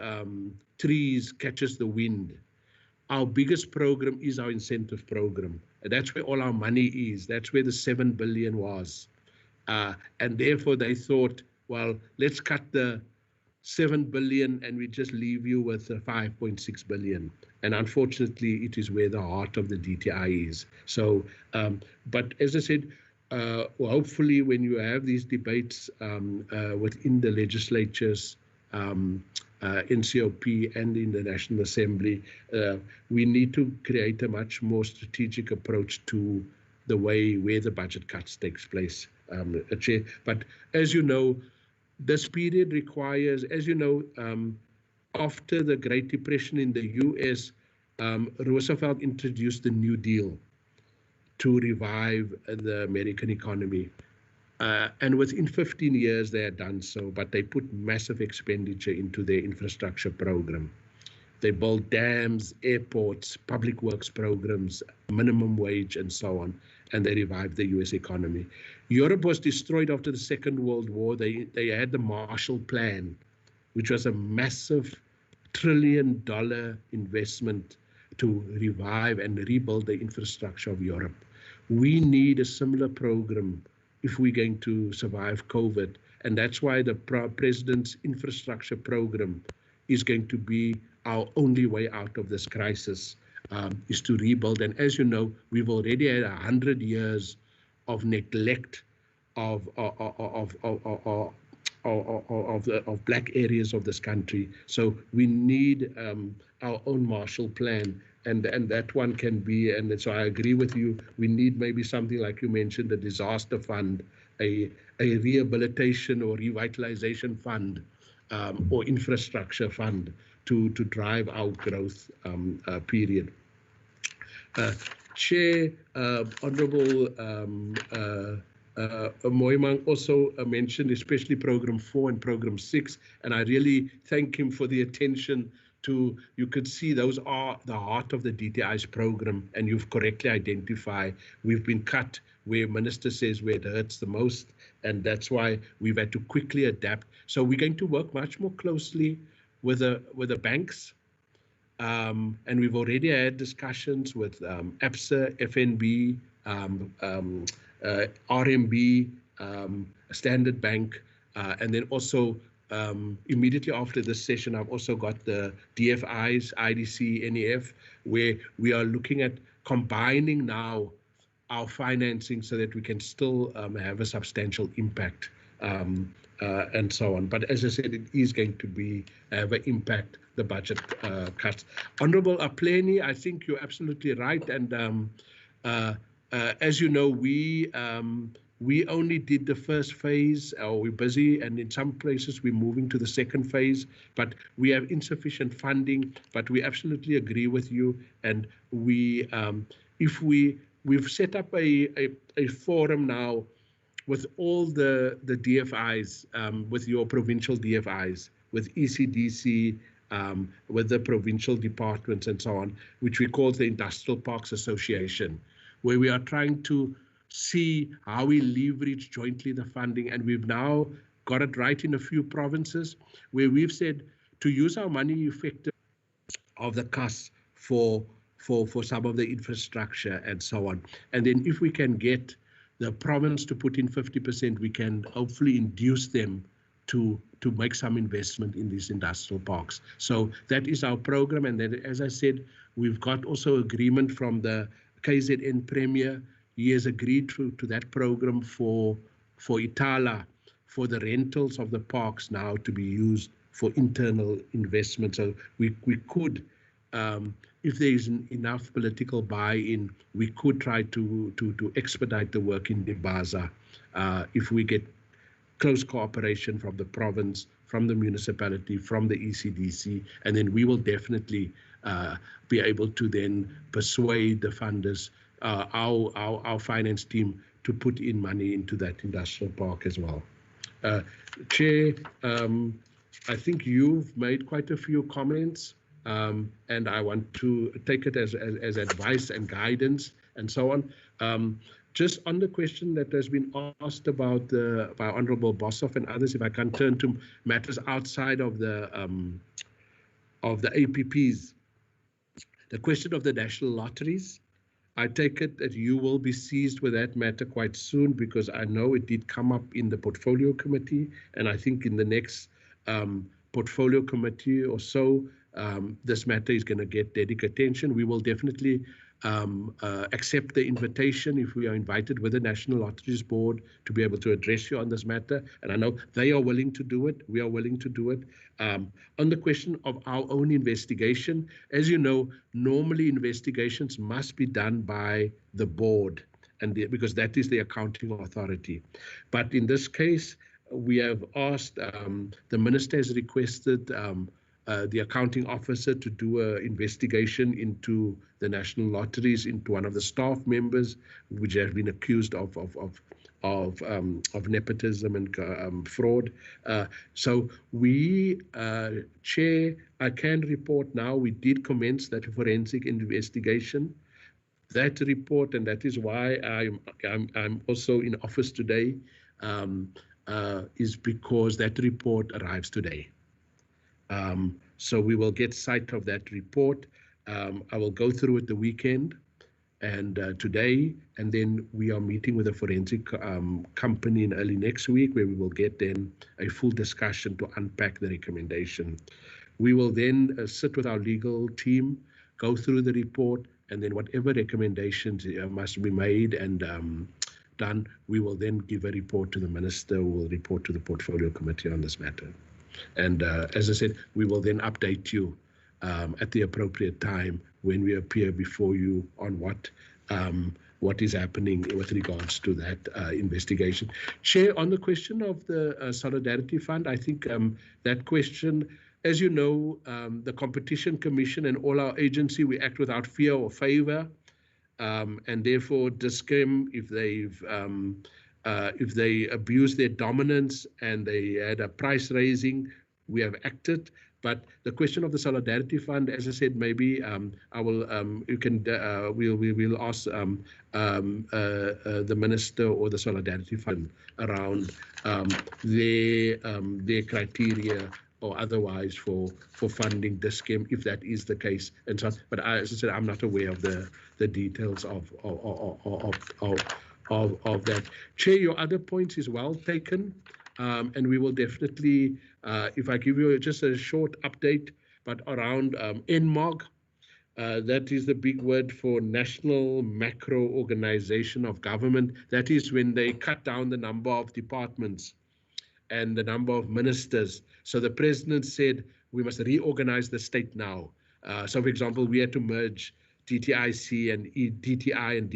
trees catches the wind. Our biggest program is our incentive program. And that's where all our money is. That's where the 7 billion was. And therefore they thought, well, let's cut the 7 billion and we just leave you with 5.6 billion. And unfortunately, it is where the heart of the DTI is. So, but as I said, well, hopefully when you have these debates within the legislatures, NCOP and in the National Assembly, we need to create a much more strategic approach to the way where the budget cuts takes place, Chair. But as you know, this period requires, as you know, after the Great Depression in the US, Roosevelt introduced the New Deal to revive the American economy. And within 15 years, they had done so, but they put massive expenditure into their infrastructure program. They built dams, airports, public works programs, minimum wage, and so on, and they revived the US economy. Europe was destroyed after the Second World War. They had the Marshall Plan, which was a massive $1 trillion investment to revive and rebuild the infrastructure of Europe. We need a similar program if we're going to survive COVID. And that's why the President's infrastructure program is going to be our only way out of this crisis, is to rebuild. And as you know, we've already had 100 years of neglect of black areas of this country. So we need our own Marshall Plan, and that one can be, and so I agree with you, we need maybe something like you mentioned, a disaster fund, a rehabilitation or revitalization fund, or infrastructure fund to drive our growth period. Chair, Honourable Moimang also mentioned especially Program 4 and Program 6, and I really thank him for the attention to, you could see those are the heart of the DTI's program, and you've correctly identified we've been cut where Minister says where it hurts the most, and that's why we've had to quickly adapt. So we're going to work much more closely with the banks, and we've already had discussions with ABSA, FNB, RMB, Standard Bank, and then also immediately after this session, I've also got the DFIs, IDC, NEF, where we are looking at combining now our financing so that we can still have a substantial impact and so on. But as I said, it is going to have an impact, the budget cuts. Honorable Apleni, I think you're absolutely right. And as you know, we only did the first phase, or we're busy, and in some places we're moving to the second phase, but we have insufficient funding. But we absolutely agree with you, and we've set up a forum now with all the DFIs, with your provincial DFIs, with ECDC, with the provincial departments and so on, which we call the Industrial Parks Association, where we are trying to see how we leverage jointly the funding. And we've now got it right in a few provinces where we've said to use our money effectively of the costs for some of the infrastructure and so on. And then if we can get the province to put in 50%, we can hopefully induce them to make some investment in these industrial parks. So that is our program. And then, as I said, we've got also agreement from the KZN Premier. He has agreed to that program for Itala, for the rentals of the parks now to be used for internal investment. So we could, if there is enough political buy-in, we could try to expedite the work in Dimbaza if we get close cooperation from the province, from the municipality, from the ECDC, and then we will definitely be able to then persuade the funders, our finance team, to put in money into that industrial park as well. Chair, I think you've made quite a few comments, and I want to take it as advice and guidance and so on. Just on the question that has been asked about by Honorable Boshoff and others, if I can turn to matters outside of the APPs, the question of the national lotteries, I take it that you will be seized with that matter quite soon, because I know it did come up in the portfolio committee, and I think in the next portfolio committee or so, this matter is going to get dedicated attention. We will definitely accept the invitation if we are invited with the National Lotteries Board to be able to address you on this matter. And I know they are willing to do it. We are willing to do it. On the question of our own investigation, as you know, normally investigations must be done by the board, and because that is the accounting authority. But in this case, we have asked, the minister has requested the accounting officer to do an investigation into the national lotteries, into one of the staff members, which have been accused of nepotism and fraud. So we, Chair, I can report now, we did commence that forensic investigation. That report, and that is why I'm also in office today, is because that report arrives today. So we will get sight of that report. I will go through it the weekend and today, and then we are meeting with a forensic company in early next week, where we will get then a full discussion to unpack the recommendation. We will then sit with our legal team, go through the report, and then whatever recommendations must be made and done, we will then give a report to the minister, who will report to the portfolio committee on this matter. And as I said, we will then update you at the appropriate time when we appear before you on what is happening with regards to that investigation. Chair, on the question of the Solidarity Fund, I think that question, as you know, the Competition Commission and all our agency, we act without fear or favor, and therefore Dis-Chem, if they abuse their dominance and they had a price raising, we have acted. But the question of the Solidarity Fund, as I said, maybe I will. You can. We'll ask the minister or the Solidarity Fund around their criteria or otherwise for funding this scheme, if that is the case. And so, but as I said, I'm not aware of the details of that. Chair, your other points is well taken, and we will definitely, if I give you just a short update, but around NMOG. That is the big word for National Macro Organization of Government. That is when they cut down the number of departments and the number of ministers. So the president said, we must reorganize the state now. So for example, we had to merge DTIC and DTI and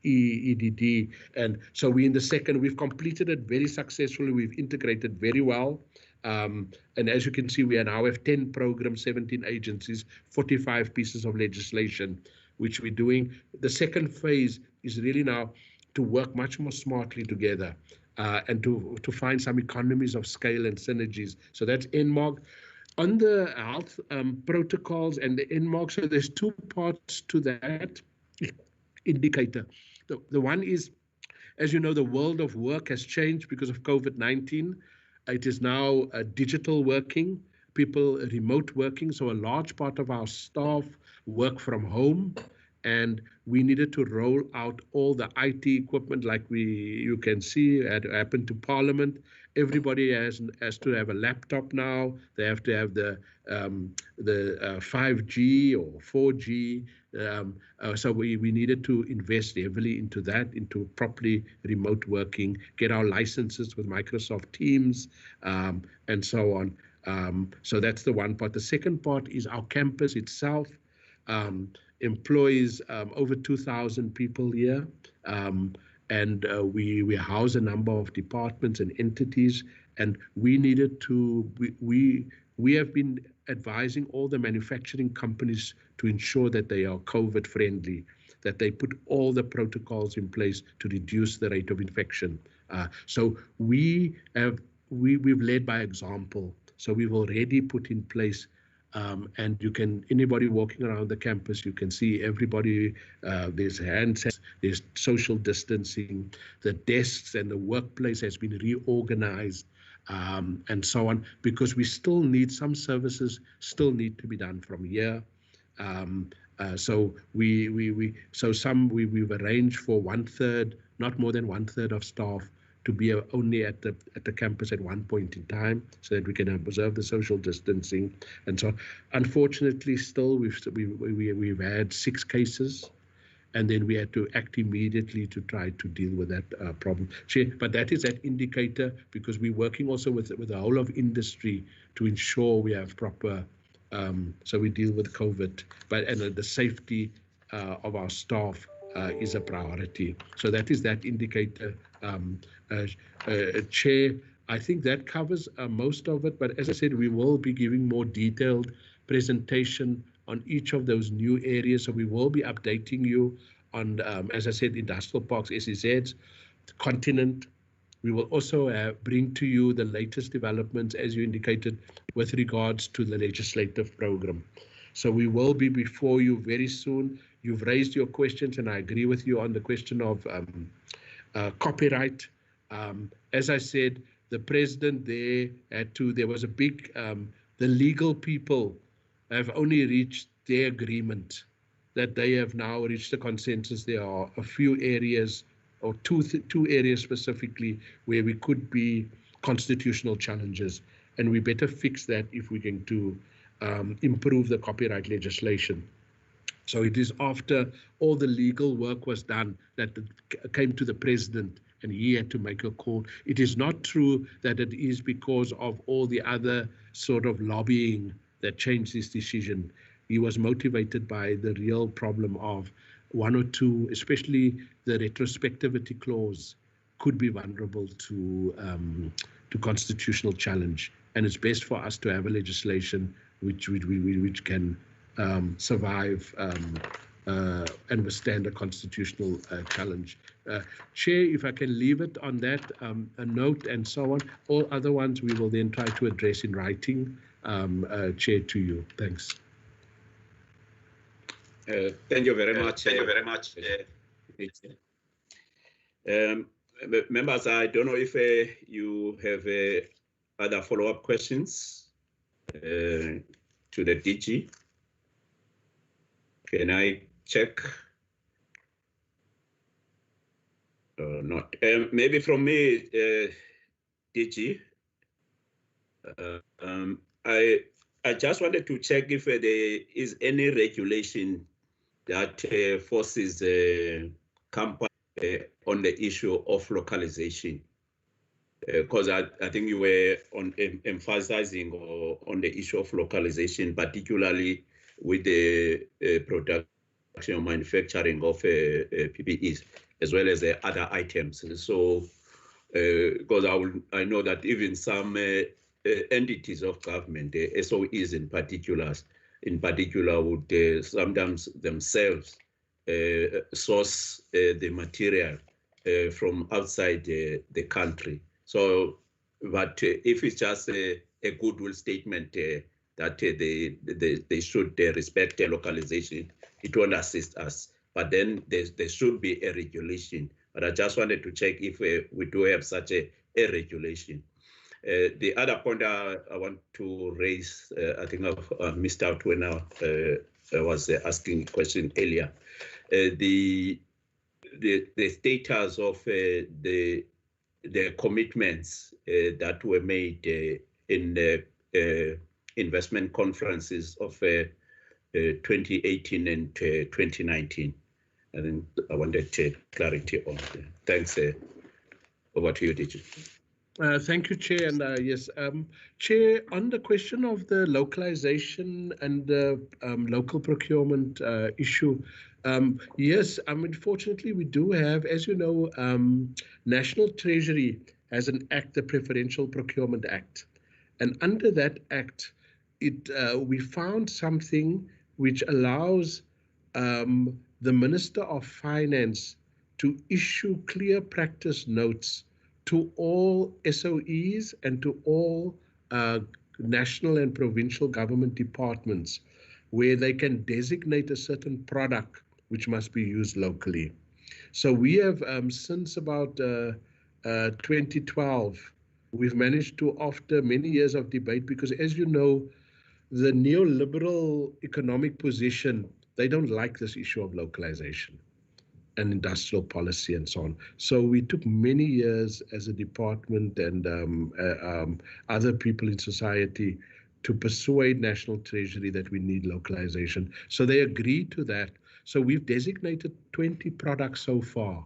EDD. And so we're in the second, we've completed it very successfully. We've integrated very well. And as you can see, we now have 10 programs, 17 agencies, 45 pieces of legislation, which we're doing. The second phase is really now to work much more smartly together and to find some economies of scale and synergies. So that's NMOG. On the health protocols and the NMOG, so there's two parts to that indicator. The one is, as you know, the world of work has changed because of COVID-19. It is now digital working, people remote working. So a large part of our staff work from home, and we needed to roll out all the IT equipment like you can see had happened to Parliament. Everybody has to have a laptop now. They have to have the 5G or 4G. So we needed to invest heavily into that, into properly remote working, get our licenses with Microsoft Teams, and so on. So that's the one part. The second part is our campus itself. Employs over 2,000 people here, and we house a number of departments and entities, and we needed to, we have been advising all the manufacturing companies to ensure that they are COVID friendly, that they put all the protocols in place to reduce the rate of infection. So we've led by example. So we've already put in place, and you can, anybody walking around the campus, you can see everybody, there's hand sanitizer, there's social distancing, the desks and the workplace has been reorganized, and so on, because we still need, some services still need to be done from here. So we've arranged for 1/3, not more than 1/3 of staff to be only at the campus at one point in time, so that we can observe the social distancing and so on. Unfortunately, still we've had 6 cases, and then we had to act immediately to try to deal with that problem. But that is that indicator, because we're working also with the whole of industry to ensure we have proper, so we deal with COVID, and the safety of our staff is a priority. So that is that indicator. Chair, I think that covers most of it, but as I said, we will be giving more detailed presentation on each of those new areas. So we will be updating you on, as I said, industrial parks, SEZs, continent. We will also bring to you the latest developments, as you indicated, with regards to the legislative program. So we will be before you very soon. You've raised your questions, and I agree with you on the question of copyright. As I said, the president there was a big, the legal people have only reached their agreement, that they have now reached a consensus. There are a few areas, or two areas specifically, where we could be constitutional challenges, and we better fix that if we're going to improve the copyright legislation. So it is after all the legal work was done that it came to the president, and he had to make a call. It is not true that it is because of all the other sort of lobbying that changed this decision. He was motivated by the real problem of one or two, especially the retrospectivity clause, could be vulnerable to constitutional challenge. And it's best for us to have a legislation which can survive and withstand a constitutional challenge. Chair, if I can leave it on that, a note and so on. All other ones we will then try to address in writing. Chair, to you. Thanks. Thank you very much. Thank you very much. Members, I don't know if you have other follow-up questions. to the DG. Can I check? Not. Maybe from me, DG. I just wanted to check if there is any regulation that forces companies on the issue of localization. Because I think you were emphasizing on the issue of localization, particularly with the production or manufacturing of PPEs, as well as other items. So, because I know that even some entities of government, the SOEs in particular would sometimes themselves source the material from outside the country. So, but if it's just a goodwill statement that they should respect the localization, it won't assist us. But then there should be a regulation. But I just wanted to check if we do have such a regulation. The other point I want to raise, I think I've missed out when I was asking a question earlier. The status of the commitments that were made in the investment conferences of 2018 and 2019. I think I wanted clarity on that. Thanks. Over to you, DG. Thank you, Chair. And yes, Chair, on the question of the localization and the local procurement issue, yes, unfortunately, we do have, as you know, National Treasury has an act, the Preferential Procurement Act. And under that act, we found something which allows the Minister of Finance to issue clear practice notes to all SOEs and to all national and provincial government departments, where they can designate a certain product which must be used locally. So we have, since about 2012, we've managed to, after many years of debate, because as you know, the neoliberal economic position, they don't like this issue of localization and industrial policy and so on. So we took many years as a department and other people in society to persuade National Treasury that we need localization. So they agreed to that. So we've designated 20 products so far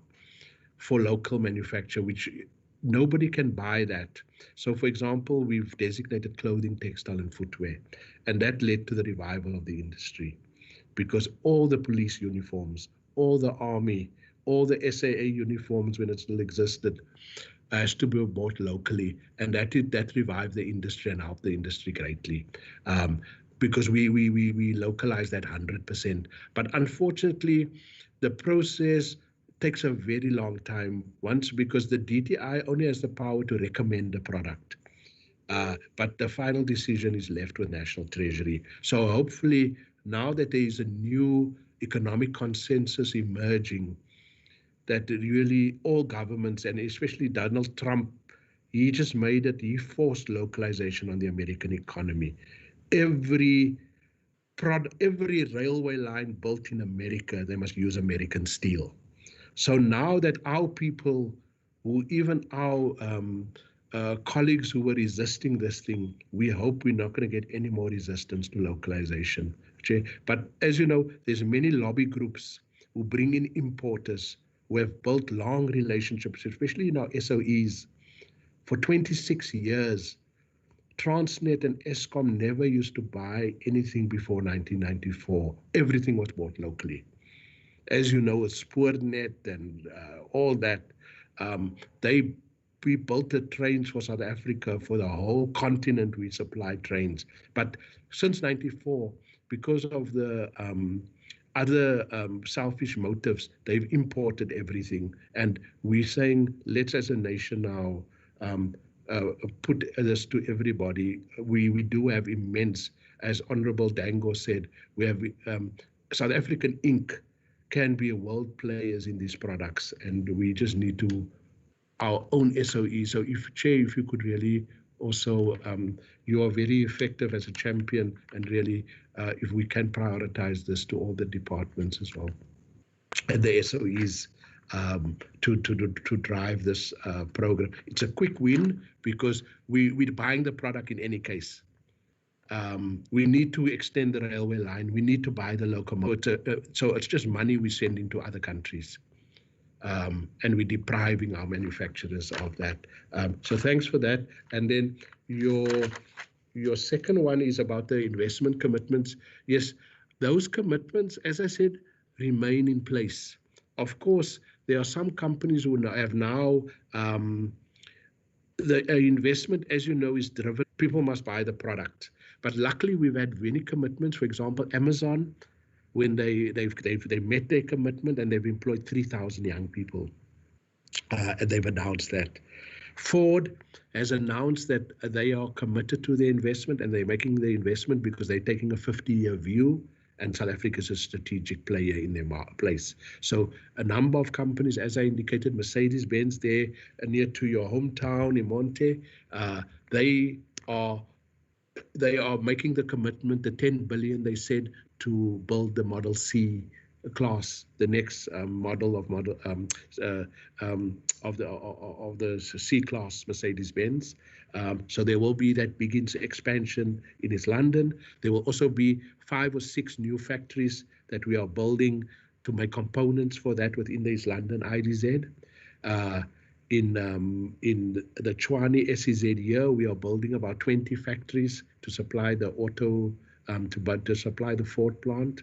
for local manufacture, which nobody can buy that. So for example, we've designated clothing, textile and footwear, and that led to the revival of the industry, because all the police uniforms, all the army, all the SAA uniforms when it still existed, has to be bought locally, and that revived the industry and helped the industry greatly, because we localized that 100%. But unfortunately, the process takes a very long time. Once, because the DTI only has the power to recommend the product, but the final decision is left with National Treasury. So hopefully, now that there is a new economic consensus emerging, that really all governments, and especially Donald Trump, he just made it, he forced localization on the American economy. Every railway line built in America, they must use American steel. So now that our people, even our colleagues who were resisting this thing, we hope we're not going to get any more resistance to localization. Okay? But as you know, there's many lobby groups who bring in importers who have built long relationships, especially in our SOEs. For 26 years, Transnet and Eskom never used to buy anything before 1994. Everything was bought locally. As you know, with Spoornet and all that, we built the trains for South Africa, for the whole continent we supplied trains. But since 94, because of the other selfish motives, they've imported everything. And we're saying, let's as a nation now put this to everybody. We do have immense, as Honorable Dango said, we have South African Inc. can be a world players in these products, and we just need to, our own SOE. So if, Chair, if you could really also you are very effective as a champion, and really if we can prioritize this to all the departments as well and the SOEs to drive this program. It's a quick win because we're buying the product in any case. We need to extend the railway line. We need to buy the locomotive. So it's just money we're sending to other countries. And we're depriving our manufacturers of that. So thanks for that. And then your second one is about the investment commitments. Yes, those commitments, as I said, remain in place. Of course, there are some companies who have now, the investment, as you know, is driven. People must buy the product. But luckily, we've had many commitments. For example, Amazon, when they met their commitment and they've employed 3,000 young people, and they've announced that. Ford has announced that they are committed to their investment, and they're making the investment because they're taking a 50-year view, and South Africa is a strategic player in their place. So a number of companies, as I indicated, Mercedes-Benz there near to your hometown in Monte, they are making the commitment, the 10 billion they said, to build the Model C class, the next model of the C class Mercedes-Benz. So there will be that big expansion in East London. There will also be 5 or 6 new factories that we are building to make components for that within the East London IDZ. In the Tshwane SEZ here, we are building about 20 factories to supply the auto, to supply the Ford plant.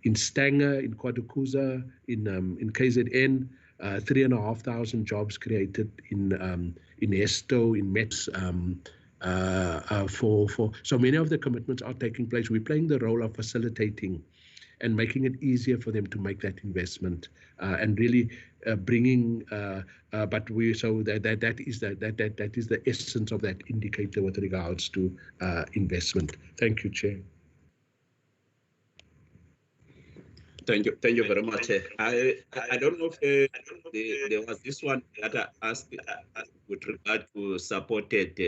In Stanger, in KwaDukuza, in KZN, 3,500 jobs created in Esto, in Metz. So many of the commitments are taking place. We're playing the role of facilitating and making it easier for them to make that investment, and really bringing. But we that is the essence of that indicator with regards to investment. Thank you, Chair. Thank you very much. I don't know if there was this one that I asked with regard to supported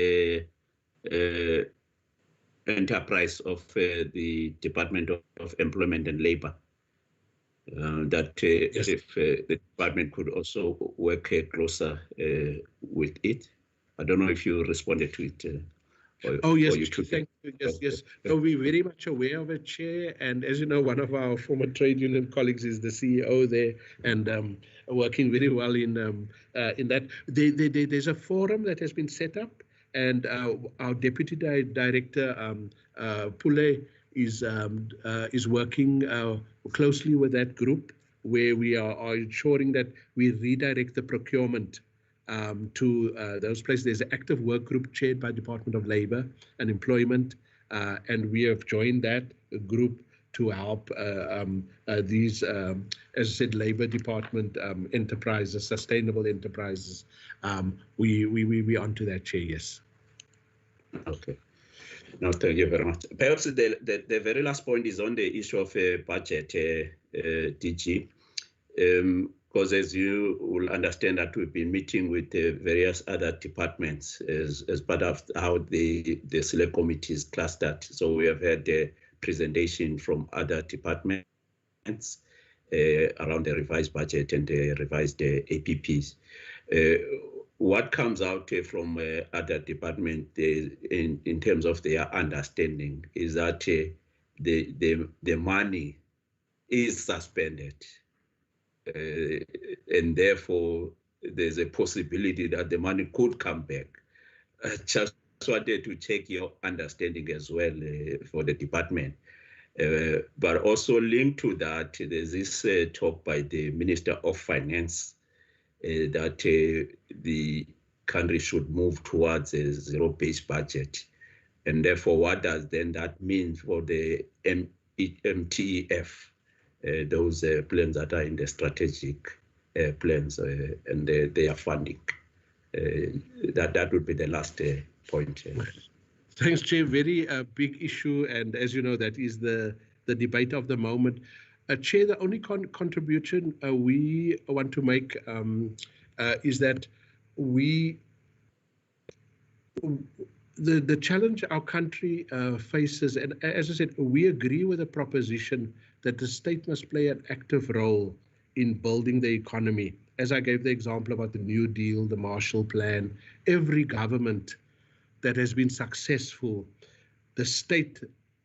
enterprise of the Department of Employment and Labor. That Yes. If the department could also work closer with it. I don't know if you responded to it. Oh, yes, or you thank you. Yes. No, we're very much aware of it, Chair. And as you know, one of our former trade union colleagues is the CEO there, and working very well in that. There's a forum that has been set up, and our deputy director, Pule, is working closely with that group, where we are ensuring that we redirect the procurement to those places. There's an active work group chaired by Department of Labor and Employment, and we have joined that group to help these, as I said, Labor Department enterprises, sustainable enterprises. We onto that, Chair, yes. Okay. No, thank you very much. Perhaps the very last point is on the issue of budget, DG. Because as you will understand that we've been meeting with various other departments as part of how the select committee is clustered. So we have had a presentation from other departments around the revised budget and the revised APPs. What comes out from other departments in terms of their understanding is that the money is suspended. And therefore, there's a possibility that the money could come back. Just wanted to check your understanding as well for the department. But also linked to that, there's this talk by the Minister of Finance that the country should move towards a zero-based budget. And therefore, what does then that mean for the MTEF? Those plans that are in the strategic plans and their funding. That would be the last point. Thanks, Chair. Very big issue, and as you know, that is the debate of the moment. Chair, the only contribution we want to make is that we the challenge our country faces, and as I said, we agree with the proposition that the state must play an active role in building the economy. As I gave the example about the New Deal, the Marshall Plan, every government that has been successful, the state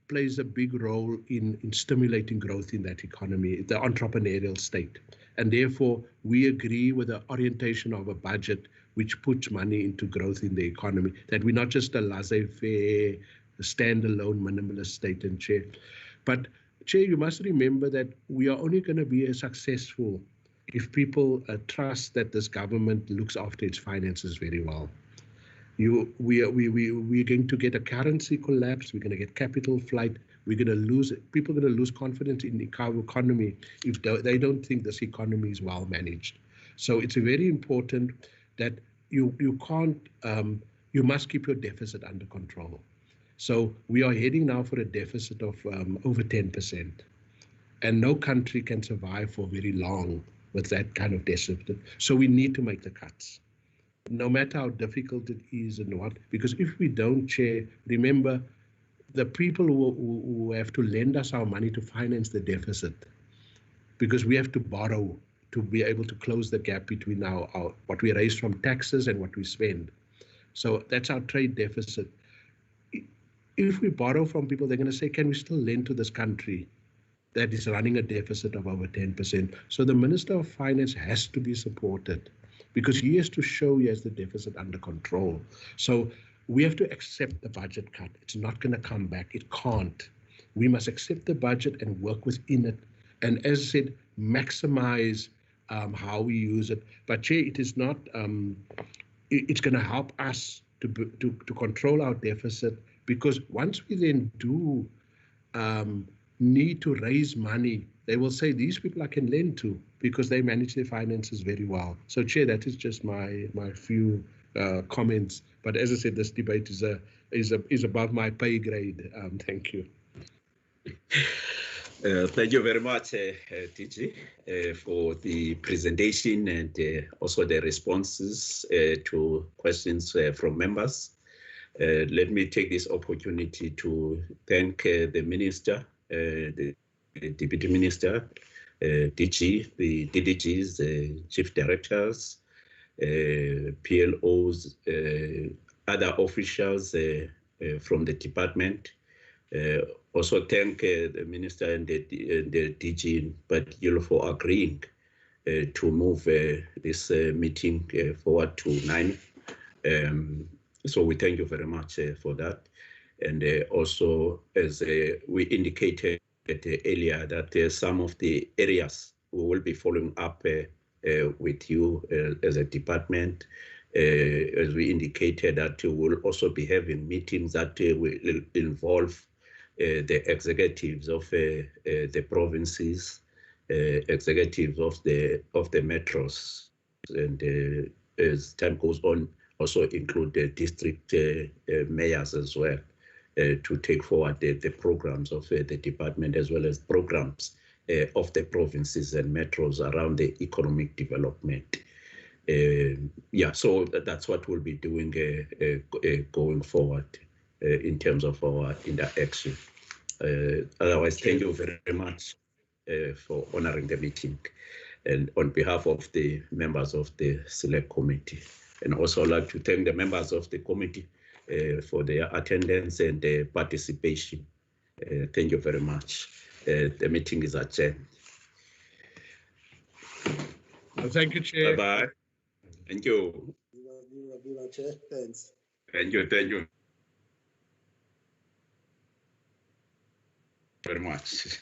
plays a big role in stimulating growth in that economy, the entrepreneurial state. And therefore, we agree with the orientation of a budget which puts money into growth in the economy, that we're not just a laissez-faire, standalone minimalist state and Chair. But Chair, you must remember that we are only going to be as successful if people trust that this government looks after its finances very well. We're going to get a currency collapse. We're going to get capital flight. We're going to lose, people are going to lose confidence in the economy if they don't think this economy is well managed. So it's very important that you can't, you must keep your deficit under control. So we are heading now for a deficit of over 10%. And no country can survive for very long with that kind of deficit. So we need to make the cuts, no matter how difficult it is and what, because if we don't, Chair, remember, the people who have to lend us our money to finance the deficit, because we have to borrow to be able to close the gap between our what we raise from taxes and what we spend. So that's our trade deficit. If we borrow from people, they're going to say, can we still lend to this country that is running a deficit of over 10%? So the Minister of Finance has to be supported, because he has to show he has the deficit under control. So we have to accept the budget cut. It's not going to come back. It can't. We must accept the budget and work within it. And as I said, maximize how we use it. But Chair, it is not, it's going to help us to control our deficit, because once we then do need to raise money, they will say these people I can lend to because they manage their finances very well. So Chair, that is just my few comments. But as I said, this debate is above my pay grade. Thank you. Thank you very much, DG, for the presentation and also the responses to questions from members. Let me take this opportunity to thank the Minister, the Deputy Minister, DG, the DDGs, the Chief Directors, PLOs, other officials from the department. Also thank the Minister and the DG in particular for agreeing to move this meeting forward to 9. So we thank you very much for that. And also, as we indicated earlier, that some of the areas we will be following up with you as a department. As we indicated, that we will also be having meetings that will involve the executives of the provinces, executives of the metros, and as time goes on, also include the district mayors as well, to take forward the programs of the department, as well as programs of the provinces and metros around the economic development. Yeah, so that's what we'll be doing going forward in terms of our interaction. Otherwise, thank you very much for honoring the meeting, and on behalf of the members of the Select Committee. And also I'd like to thank the members of the committee for their attendance and their participation. Thank you very much. The meeting is adjourned. Thank you, Chair. Bye-bye. Thank you. Thanks. Thank you very much.